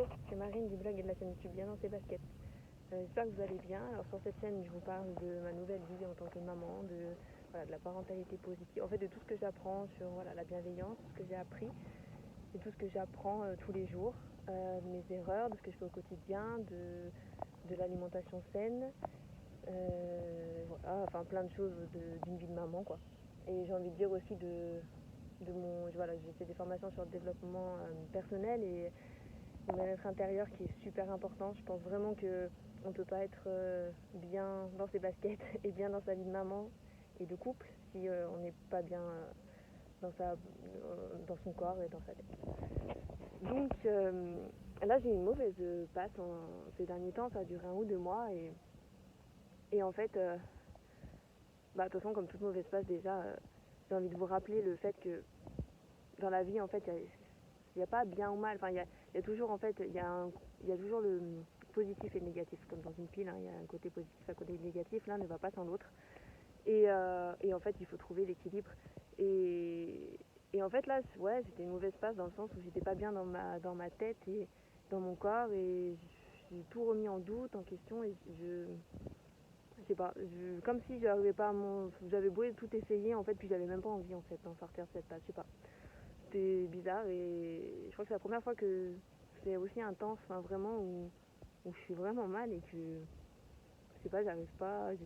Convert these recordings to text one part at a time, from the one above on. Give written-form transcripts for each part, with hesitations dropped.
Bonjour, c'est Marine du blog et de la chaîne YouTube Bien dans ses baskets. J'espère que vous allez bien. Alors sur cette chaîne, je vous parle de ma nouvelle vie en tant que maman, de la parentalité positive, en fait de tout ce que j'apprends sur la bienveillance, tout ce que j'ai appris et tout ce que j'apprends tous les jours, de mes erreurs, de ce que je fais au quotidien, de l'alimentation saine, enfin plein de choses d'une vie de maman quoi. Et j'ai envie de dire aussi j'ai fait des formations sur le développement personnel et le bien-être intérieur qui est super important. Je pense vraiment qu'on ne peut pas être bien dans ses baskets et bien dans sa vie de maman et de couple si on n'est pas bien dans son corps et dans sa tête. Donc là j'ai eu une mauvaise passe ces derniers temps, ça a duré 1 ou 2 mois et en fait, de toute façon comme toute mauvaise passe déjà, j'ai envie de vous rappeler le fait que dans la vie en fait il n'y a pas bien ou mal, enfin il y a toujours en fait il y a toujours le positif et le négatif comme dans une pile, hein, il y a un côté positif, un côté négatif, l'un ne va pas sans l'autre et en fait il faut trouver l'équilibre et en fait là ouais c'était une mauvaise passe dans le sens où j'étais pas bien dans ma tête et dans mon corps et j'ai tout remis en doute, en question et je sais pas, comme si j'arrivais pas j'avais beau tout essayer en fait puis j'avais même pas envie en fait d'en sortir de cette passe, je sais pas. C'était bizarre et je crois que c'est la première fois que c'est aussi intense, enfin vraiment où je suis vraiment mal et que je sais pas, j'arrive pas, je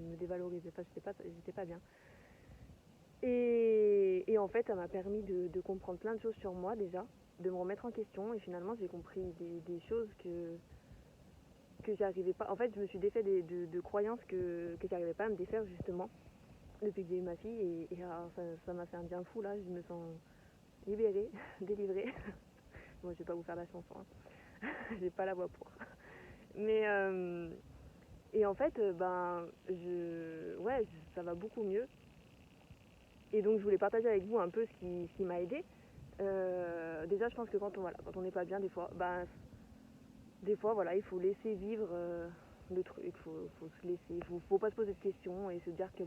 me dévalorisais, enfin j'étais pas bien. Et en fait ça m'a permis de comprendre plein de choses sur moi déjà, de me remettre en question et finalement j'ai compris des choses que j'arrivais pas. En fait je me suis défait de croyances que j'arrivais pas à me défaire justement depuis que j'ai eu ma fille et ça m'a fait un bien fou là, je me sens libérée, délivrée. Bon, je vais pas vous faire la chanson, hein. J'ai pas la voix pour. Mais et en fait, ça va beaucoup mieux. Et donc je voulais partager avec vous un peu ce qui m'a aidé. Déjà, je pense que quand on n'est pas bien, des fois, voilà, il faut laisser vivre le truc. Faut se laisser, faut pas se poser de questions et se dire que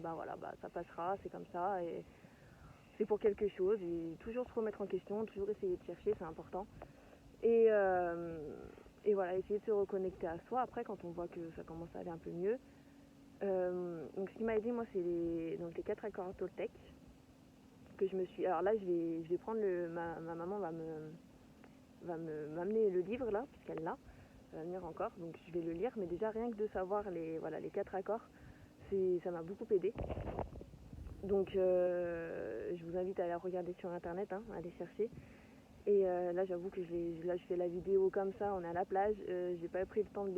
ça passera, c'est comme ça et c'est pour quelque chose. Et toujours se remettre en question, toujours essayer de chercher, c'est important. Et voilà, essayer de se reconnecter à soi après quand on voit que ça commence à aller un peu mieux. Donc ce qui m'a aidé moi c'est les 4 accords Toltec que je me suis. Alors là je vais prendre ma maman m'amener le livre là puisqu'elle l'a, ça va venir encore donc je vais le lire, mais déjà rien que de savoir les 4 accords ça m'a beaucoup aidé. Donc je vous invite à aller regarder sur internet, hein, à aller chercher. Et là j'avoue que je fais la vidéo comme ça, on est à la plage, j'ai pas pris le temps de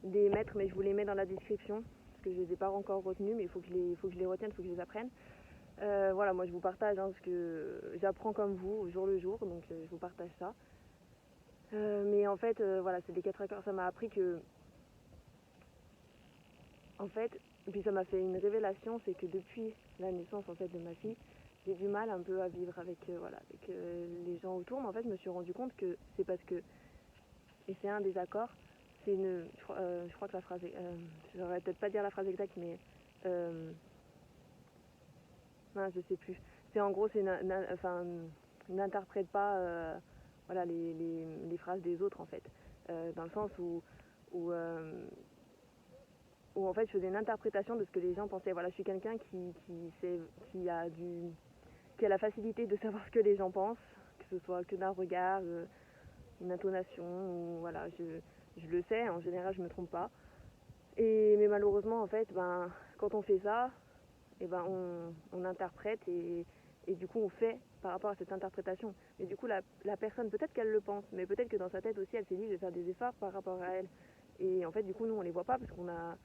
les mettre, mais je vous les mets dans la description parce que je les ai pas encore retenus, mais il faut que je les retienne, il faut que je les apprenne. Voilà, moi je vous partage ce que j'apprends comme vous au jour le jour, donc je vous partage ça. Mais en fait voilà, c'est des 4 accords, ça m'a appris que en fait, et puis ça m'a fait une révélation, c'est que depuis la naissance en fait de ma fille, j'ai du mal un peu à vivre avec les gens autour, mais en fait je me suis rendu compte que c'est parce que, et c'est un des accords, je crois que la phrase, je saurais peut-être pas dire la phrase exacte, mais je sais plus. C'est en gros, n'interprète pas les phrases des autres en fait, dans le sens où, où en fait je faisais une interprétation de ce que les gens pensaient. Voilà, je suis quelqu'un qui a la facilité de savoir ce que les gens pensent, que ce soit que d'un regard, une intonation, ou voilà, je le sais, en général je me trompe pas. Mais malheureusement en fait, quand on fait ça, on interprète et du coup on fait par rapport à cette interprétation. Mais du coup la personne, peut-être qu'elle le pense, mais peut-être que dans sa tête aussi elle s'est dit je vais faire des efforts par rapport à elle. Et en fait du coup nous on les voit pas parce qu'on a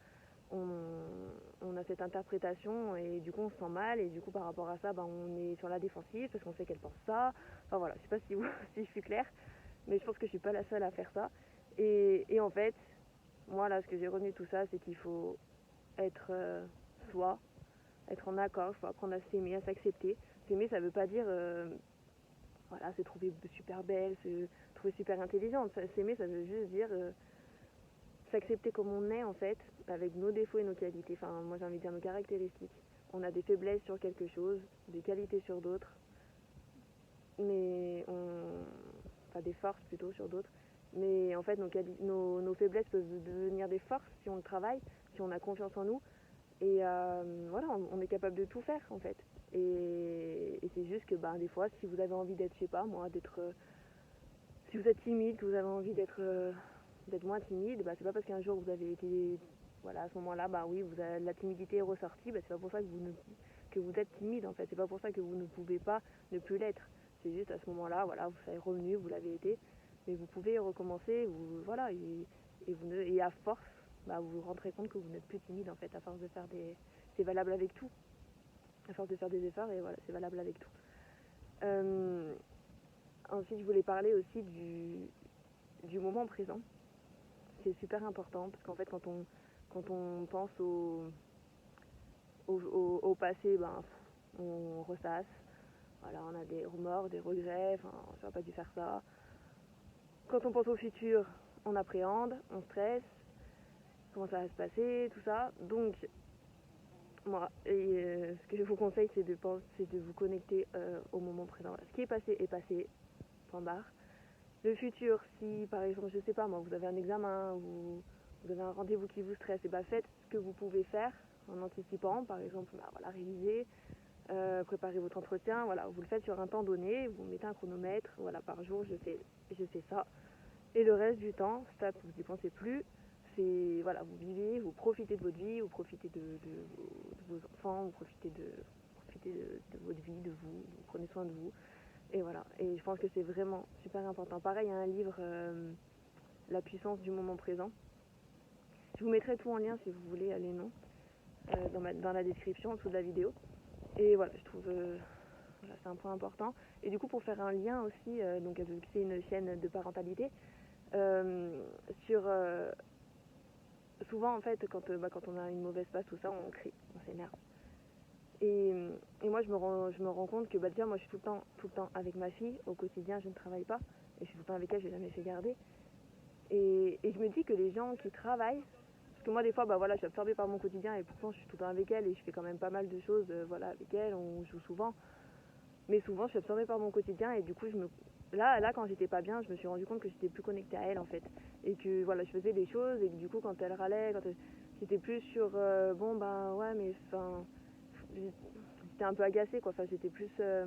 cette interprétation et du coup on se sent mal et du coup par rapport à ça on est sur la défensive parce qu'on sait qu'elle pense ça. Enfin voilà, je sais pas si je suis claire, mais je pense que je suis pas la seule à faire ça. Et en fait, moi là ce que j'ai retenu de tout ça, c'est qu'il faut être soi, être en accord, il faut apprendre à s'aimer, à s'accepter. S'aimer, ça veut pas dire se trouver super belle, se trouver super intelligente. S'aimer, ça veut juste dire s'accepter comme on est en fait, avec nos défauts et nos qualités. Enfin, moi j'ai envie de dire nos caractéristiques. On a des faiblesses sur quelque chose, des qualités sur d'autres, mais enfin des forces plutôt sur d'autres. Mais en fait, nos faiblesses peuvent devenir des forces si on le travaille, si on a confiance en nous. Et voilà, on est capable de tout faire en fait. Et c'est juste que des fois, si vous avez envie d'être, je sais pas moi, si vous êtes timide, que vous avez envie d'être moins timide, c'est pas parce qu'un jour vous avez été, voilà, à ce moment-là, oui, la timidité est ressortie, c'est pas pour ça que vous êtes timide en fait. C'est pas pour ça que vous ne pouvez pas ne plus l'être. C'est juste à ce moment-là, voilà, vous êtes revenu, vous l'avez été, mais vous pouvez recommencer, voilà, et à force, vous vous rendrez compte que vous n'êtes plus timide en fait, à force de faire c'est valable avec tout. À force de faire des efforts, et voilà, c'est valable avec tout. Ensuite, je voulais parler aussi du moment présent. C'est super important, parce qu'en fait, quand on pense au passé, on ressasse. Voilà, on a des remords, des regrets, j'aurais pas dû faire ça. Quand on pense au futur, on appréhende, on stresse, comment ça va se passer, tout ça. Donc, moi, ce que je vous conseille, c'est de vous connecter au moment présent. Ce qui est passé, point barre. Le futur, si par exemple, je sais pas moi, vous avez un examen ou vous avez un rendez-vous qui vous stresse, et faites ce que vous pouvez faire en anticipant, par exemple, voilà, réviser, préparer votre entretien, voilà, vous le faites sur un temps donné, vous mettez un chronomètre, voilà, par jour, je fais ça. Et le reste du temps, ça, vous n'y pensez plus. C'est, voilà, vous vivez, vous profitez de votre vie, vous profitez de vos enfants, vous profitez de votre vie, de vous prenez soin de vous. Et voilà, et je pense que c'est vraiment super important. Pareil, il y a un livre, La puissance du moment présent. Je vous mettrai tout en lien si vous voulez les noms dans la description en dessous de la vidéo. Et voilà, je trouve voilà, c'est un point important. Et du coup, pour faire un lien aussi, donc vu que c'est une chaîne de parentalité, sur souvent en fait quand on a une mauvaise passe, tout ça, on crie, on s'énerve. Et moi je me rends compte que déjà moi je suis tout le temps avec ma fille au quotidien, je ne travaille pas et je suis tout le temps avec elle, je l'ai jamais fait garder. Et je me dis que les gens qui travaillent, parce que moi des fois voilà, je suis absorbée par mon quotidien et pourtant je suis tout le temps avec elle et je fais quand même pas mal de choses voilà, avec elle, on joue souvent. Mais souvent je suis absorbée par mon quotidien et du coup là quand j'étais pas bien, je me suis rendu compte que j'étais plus connectée à elle en fait. Et que voilà, je faisais des choses et que du coup quand elle râlait, j'étais plus sur ouais mais enfin j'étais un peu agacée quoi, j'étais plus je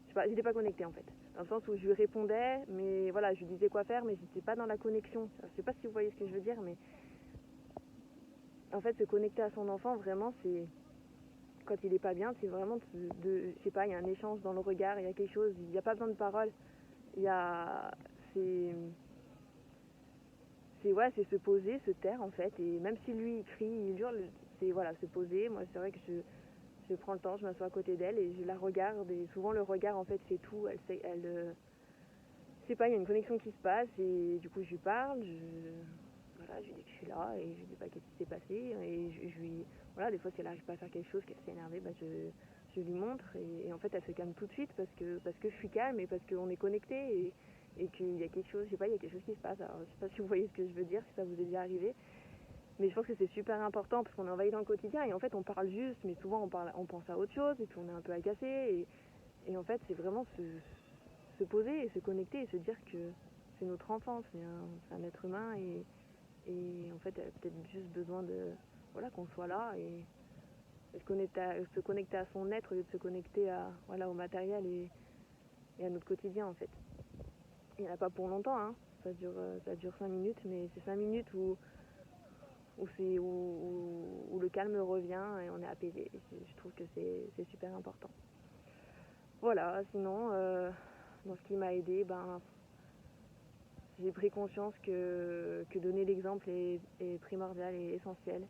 sais pas, j'étais pas connectée en fait. Dans le sens où je lui répondais, mais voilà, je lui disais quoi faire, mais j'étais pas dans la connexion. Je sais pas si vous voyez ce que je veux dire, mais en fait se connecter à son enfant vraiment c'est quand il est pas bien, c'est vraiment je sais pas, il y a un échange dans le regard, il y a quelque chose, il n'y a pas besoin de paroles. Il y a ouais, c'est se poser, se taire en fait, et même si lui il crie, il hurle, c'est voilà, se poser. Moi c'est vrai que je prends le temps, je m'assois à côté d'elle et je la regarde, et souvent le regard en fait c'est tout. Je sais pas, il y a une connexion qui se passe et du coup je lui parle, voilà, je lui dis que je suis là et je lui dis pas qu'est-ce qui s'est passé, et je lui voilà, des fois si elle arrive pas à faire quelque chose, qu'elle s'est énervée, je lui montre, et en fait elle se calme tout de suite parce que je suis calme et parce qu'on est connecté, et qu'il y a quelque chose, je sais pas, il y a quelque chose qui se passe. Alors je sais pas si vous voyez ce que je veux dire, si ça vous est déjà arrivé, mais je pense que c'est super important parce qu'on est envahi dans le quotidien et en fait on parle juste, mais souvent on pense à autre chose et puis on est un peu agacé, et en fait c'est vraiment se poser et se connecter et se dire que c'est notre enfant, c'est un être humain, et en fait elle a peut-être juste besoin de voilà, qu'on soit là et se connecter à son être au lieu de se connecter voilà, au matériel et à notre quotidien en fait. Il n'y en a pas pour longtemps, hein. Ça dure 5 minutes, mais c'est 5 minutes où le calme revient et on est apaisé. Et je trouve que c'est super important. Voilà, sinon, dans ce qui m'a aidé, j'ai pris conscience que donner l'exemple est primordial et essentiel.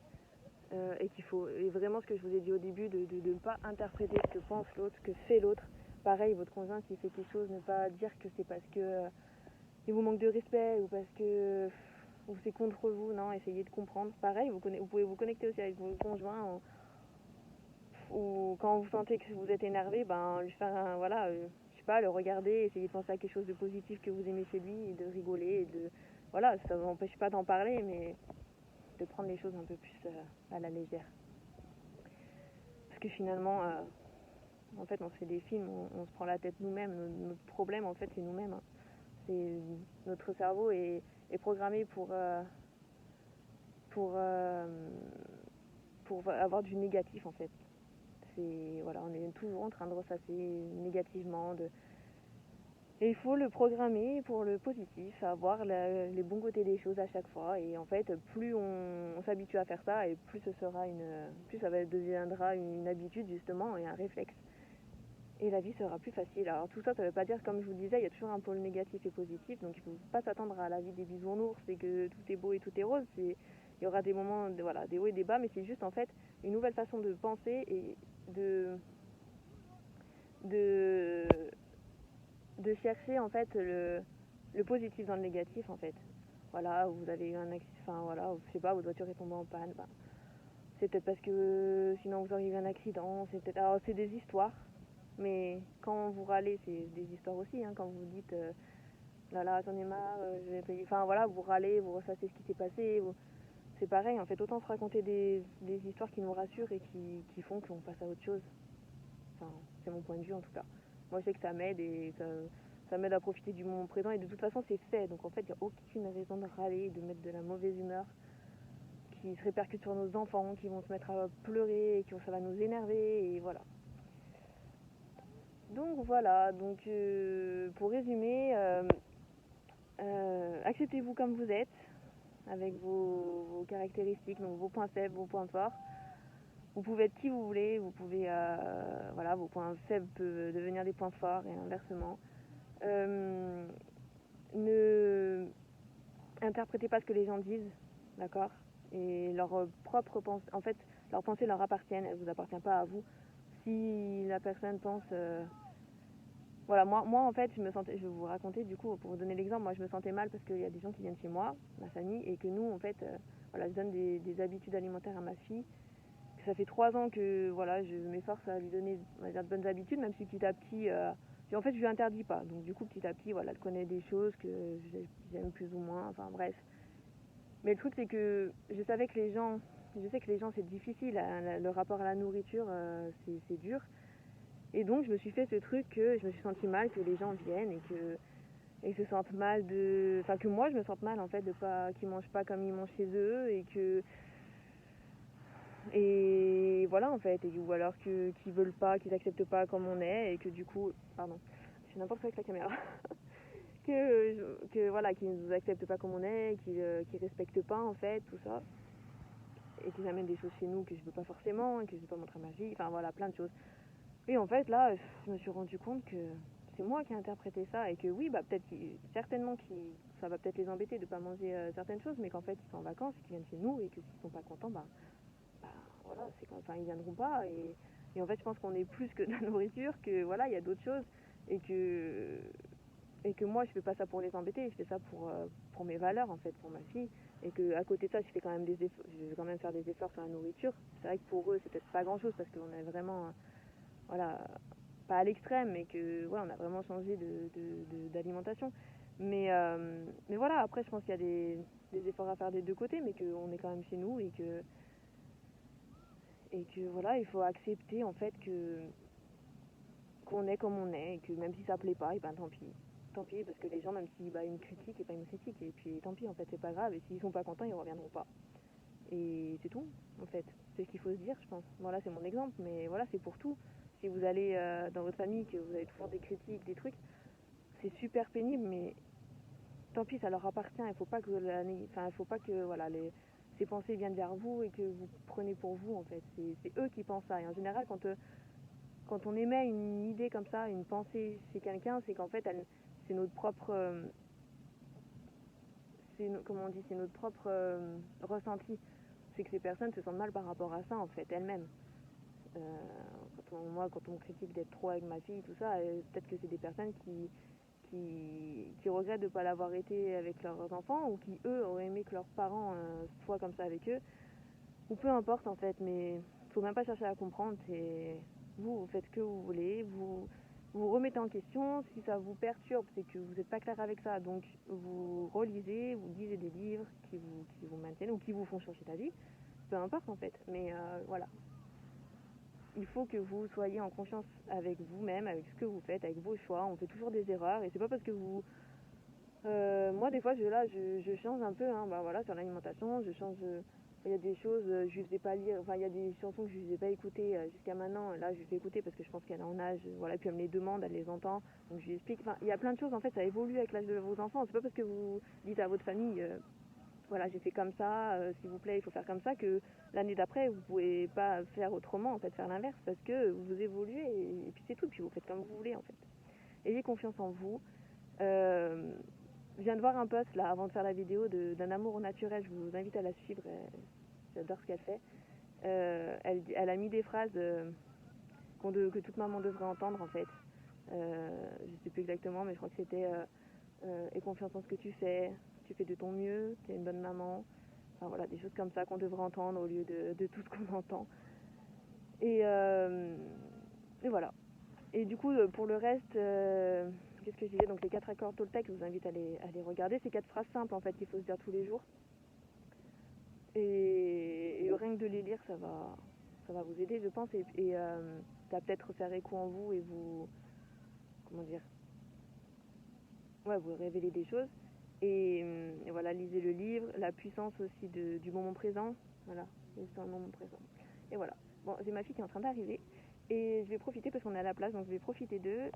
Et vraiment ce que je vous ai dit au début, de ne pas interpréter ce que pense l'autre, ce que fait l'autre. Pareil, votre conjoint qui fait quelque chose, ne pas dire que c'est parce que il vous manque de respect ou parce que ou c'est contre vous, non, essayez de comprendre. Pareil, vous pouvez vous connecter aussi avec votre conjoint, ou quand vous sentez que vous êtes énervé, lui faire voilà, je sais pas, le regarder, essayer de penser à quelque chose de positif que vous aimez chez lui, et de rigoler, et de voilà, ça vous empêche pas d'en parler, mais de prendre les choses un peu plus à la légère. Parce que finalement, en fait, on se fait des films, on se prend la tête nous-mêmes, notre problème en fait c'est nous-mêmes, hein. notre cerveau est programmé pour avoir du négatif en fait. Voilà, on est toujours en train de ressasser négativement. Et il faut le programmer pour le positif, avoir les bons côtés des choses à chaque fois. Et en fait, plus on s'habitue à faire ça, et plus plus ça deviendra une habitude justement et un réflexe. Et la vie sera plus facile. Alors tout ça, ça veut pas dire, comme je vous le disais, il y a toujours un pôle négatif et positif. Donc il faut pas s'attendre à la vie des bisounours et que tout est beau et tout est rose. Il y aura des moments, voilà, des hauts et des bas, mais c'est juste en fait une nouvelle façon de penser et de chercher en fait le positif dans le négatif en fait. Voilà, vous avez eu un accident, enfin voilà, je sais pas, votre voiture est tombée en panne, bah, c'est peut-être parce que sinon vous auriez eu un accident, c'est peut-être, alors c'est des histoires, mais quand vous râlez, c'est des histoires aussi, hein, quand vous dites là là j'en ai marre, je vais payer, enfin voilà, vous râlez, vous ressassez ce qui s'est passé, c'est pareil en fait, autant se raconter des histoires qui nous rassurent et qui font qu'on passe à autre chose. Enfin, c'est mon point de vue en tout cas. Moi, je sais que ça m'aide et ça m'aide à profiter du moment présent. Et de toute façon, c'est fait. Donc en fait, il n'y a aucune raison de râler, de mettre de la mauvaise humeur qui se répercute sur nos enfants, qui vont se mettre à pleurer, et ça va nous énerver. Et voilà. Donc voilà. Donc pour résumer, acceptez-vous comme vous êtes, avec vos caractéristiques, donc vos points faibles, vos points forts. Vous pouvez être qui vous voulez, vous pouvez, voilà, vos points faibles peuvent devenir des points forts et inversement. Ne interprétez pas ce que les gens disent, d'accord? Et leur propre pensée, en fait, leurs pensées leur appartiennent, elles vous appartiennent pas à vous. Si la personne pense, voilà, moi en fait, je vais vous raconter du coup pour vous donner l'exemple. Moi, je me sentais mal parce qu'il y a des gens qui viennent chez moi, ma famille, et que nous, en fait, voilà, je donne des habitudes alimentaires à ma fille. Ça fait 3 ans que voilà, je m'efforce à lui donner, on va dire, de bonnes habitudes, même si petit à petit, en fait, je lui interdis pas. Donc du coup, petit à petit, voilà, elle connaît des choses que j'aime plus ou moins. Enfin bref. Mais le truc, c'est que je sais que les gens, c'est difficile. Le rapport à la nourriture, c'est dur. Et donc, je me suis fait ce truc que je me suis sentie mal que les gens viennent et se sentent mal enfin que moi, je me sente mal en fait de pas qu'ils mangent pas comme ils mangent chez eux et voilà en fait, ou alors qu'ils veulent pas, qu'ils acceptent pas comme on est et que du coup, pardon, je fais n'importe quoi avec la caméra, que voilà, qu'ils nous acceptent pas comme on est, qu'ils respectent pas en fait tout ça, et qu'ils amènent des choses chez nous que je veux pas forcément, et que je veux pas montrer à ma fille, enfin voilà, plein de choses. Et en fait là, je me suis rendu compte que c'est moi qui ai interprété ça et que oui, bah peut-être certainement ça va peut-être les embêter de pas manger certaines choses, mais qu'en fait ils sont en vacances, qu'ils viennent chez nous et que s'ils sont pas contents, bah voilà, enfin ils viendront pas et en fait je pense qu'on est plus que de la nourriture, que voilà, il y a d'autres choses et que moi je fais pas ça pour les embêter, je fais ça pour mes valeurs en fait, pour ma fille, et que à côté de ça je fais quand même des efforts, je vais quand même faire des efforts sur la nourriture. C'est vrai que pour eux c'est peut-être pas grand chose parce qu'on est vraiment voilà, pas à l'extrême, mais que ouais, on a vraiment changé d'alimentation. Mais voilà, après je pense qu'il y a des efforts à faire des deux côtés, mais qu'on est quand même chez nous et que voilà, il faut accepter en fait qu'on est comme on est et que même si ça plaît pas, et ben tant pis parce que les gens, même si bah ils me critiquent, et ben ils me critiquent et puis tant pis en fait, c'est pas grave, et s'ils sont pas contents ils reviendront pas et c'est tout en fait, c'est ce qu'il faut se dire, je pense. Voilà, c'est mon exemple, mais voilà, c'est pour tout. Si vous allez dans votre famille, que vous avez toujours des critiques, des trucs, c'est super pénible, mais tant pis, ça leur appartient. Il faut pas que il faut pas que voilà ces pensées viennent vers vous et que vous prenez pour vous en fait. C'est eux qui pensent ça. Et en général, quand on émet une idée comme ça, une pensée chez quelqu'un, c'est qu'en fait, c'est notre propre, comment on dit, c'est notre propre ressenti. C'est que ces personnes se sentent mal par rapport à ça en fait, elles-mêmes. Euh, quand on me critique d'être trop avec ma fille, tout ça, peut-être que c'est des personnes qui regrettent de ne pas l'avoir été avec leurs enfants ou qui, eux, auraient aimé que leurs parents soient comme ça avec eux. Ou peu importe, en fait, mais faut même pas chercher à comprendre. Vous faites ce que vous voulez, vous remettez en question. Si ça vous perturbe, c'est que vous n'êtes pas clair avec ça. Donc, vous relisez, vous lisez des livres qui vous maintiennent ou qui vous font changer d'avis. Peu importe, en fait. Mais voilà. Il faut que vous soyez en confiance avec vous-même, avec ce que vous faites, avec vos choix. On fait toujours des erreurs et c'est pas parce que moi des fois je change un peu, hein, bah voilà, sur l'alimentation, je change. Il y a des choses, je lui faisais pas lire, enfin il y a des chansons que je lui faisais pas écouter jusqu'à maintenant, là je lui fais écouter parce que je pense qu'elle est en âge, voilà, et puis elle me les demande, elle les entend, donc je lui explique, enfin il y a plein de choses en fait, ça évolue avec l'âge de vos enfants, c'est pas parce que vous dites à votre famille, voilà j'ai fait comme ça, s'il vous plaît il faut faire comme ça, que l'année d'après vous pouvez pas faire autrement, en fait faire l'inverse, parce que vous évoluez et puis c'est tout, puis vous faites comme vous voulez en fait. Ayez confiance en vous. Je viens de voir un post là avant de faire la vidéo d'un amour au naturel, je vous invite à la suivre, j'adore ce qu'elle fait. Elle a mis des phrases que toute maman devrait entendre en fait. Je sais plus exactement, mais je crois que c'était aie confiance en ce que tu fais de ton mieux, tu es une bonne maman. Enfin voilà, des choses comme ça qu'on devrait entendre au lieu de tout ce qu'on entend. Et voilà. Et du coup, pour le reste, qu'est-ce que je disais? Donc les 4 accords Toltec, je vous invite à les regarder. C'est 4 phrases simples en fait qu'il faut se dire tous les jours. Et rien que de les lire, ça va vous aider, je pense. Et ça va peut-être faire écho en vous et vous, comment dire, ouais, vous révéler des choses. Et voilà, lisez le livre, la puissance aussi du moment présent. Voilà, c'est un moment présent. Et voilà. Bon, j'ai ma fille qui est en train d'arriver. Et je vais profiter parce qu'on est à la place, donc je vais profiter d'eux.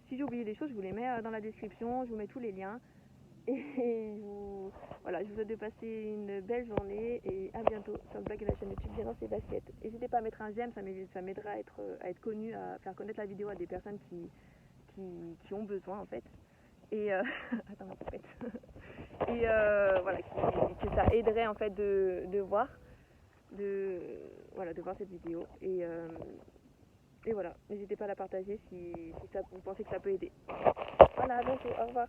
Si j'ai oublié des choses, je vous les mets dans la description, je vous mets tous les liens. Et voilà, je vous souhaite de passer une belle journée et à bientôt sur le blog et la chaîne YouTube Bien dans ses baskets. N'hésitez pas à mettre un j'aime, ça m'aidera à être connu, à faire connaître la vidéo à des personnes qui ont besoin en fait. Et attends ma poupette. Et voilà, que ça aiderait en fait de voir de voir cette vidéo et voilà, n'hésitez pas à la partager si vous pensez que ça peut aider. Voilà, à bientôt, au revoir.